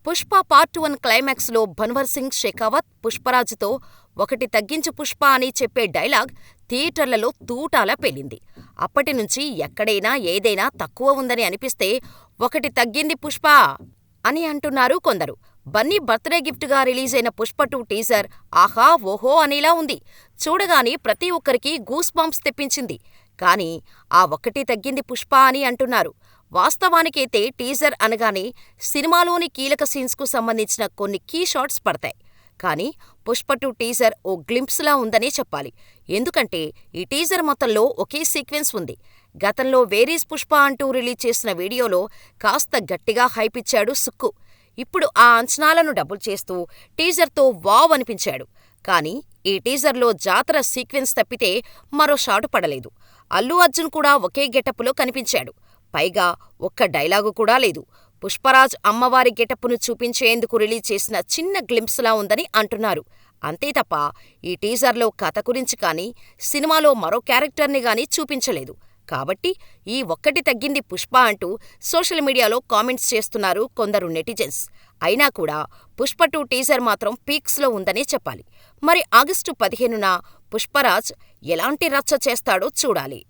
Pushpa part 1 క్లైమాక్స్లో భన్వర్ సింగ్ షెకావత్ పుష్పరాజుతో ఒకటి తగ్గించు పుష్ప అని చెప్పే డైలాగ్ థియేటర్లలో తూటాలా పేలింది. అప్పటినుంచి ఎక్కడైనా ఏదైనా తక్కువ ఉందని అనిపిస్తే ఒకటి తగ్గింది పుష్ప అని అంటున్నారు కొందరు. బన్నీ బర్త్డే గిఫ్ట్గా రిలీజైన పుష్ప 2 టీజర్ ఆహా ఓహో అనేలా ఉంది. చూడగానే ప్రతి ఒక్కరికీ గూస్ బంప్స్ తెప్పించింది. కానీ ఆ ఒక్కటి తగ్గింది పుష్ప అని అంటున్నారు. వాస్తవానికైతే టీజర్ అనగానే సినిమాలోని కీలక సీన్స్కు సంబంధించిన కొన్ని కీ షాట్స్ పడతాయి. కానీ పుష్ప 2 టీజర్ ఓ గ్లింప్స్లా ఉందనే చెప్పాలి. ఎందుకంటే ఈ టీజర్ మొత్తంలో ఒకే సీక్వెన్స్ ఉంది. గతంలో వేరీస్ పుష్ప అంటూ రిలీజ్ చేసిన వీడియోలో కాస్త గట్టిగా హైప్ ఇచ్చాడు సుక్కు. ఇప్పుడు ఆ అంచనాలను డబుల్ చేస్తూ టీజర్తో వావ్ అనిపించాడు. కానీ ఈ టీజర్లో జాతర సీక్వెన్స్ తప్పితే మరో షాటు పడలేదు. అల్లు అర్జున్ కూడా ఒకే గెటప్లో కనిపించాడు. పైగా ఒక్క డైలాగు కూడా లేదు. పుష్పరాజ్ అమ్మవారి గెటప్ను చూపించేందుకు రిలీజ్ చేసిన చిన్న గ్లింప్స్లా ఉందని అంటున్నారు. అంతే తప్ప ఈ టీజర్లో కథ గురించి కానీ, సినిమాలో మరో క్యారెక్టర్ని గానీ చూపించలేదు. కాబట్టి ఈ ఒక్కటి తగ్గింది పుష్ప అంటూ సోషల్ మీడియాలో కామెంట్స్ చేస్తున్నారు కొందరు నెటిజన్స్. అయినా కూడా పుష్ప 2 టీజర్ మాత్రం పీక్స్లో ఉందనే చెప్పాలి. మరి ఆగస్టు 15న పుష్పరాజ్ ఎలాంటి రచ్చ చేస్తాడో చూడాలి.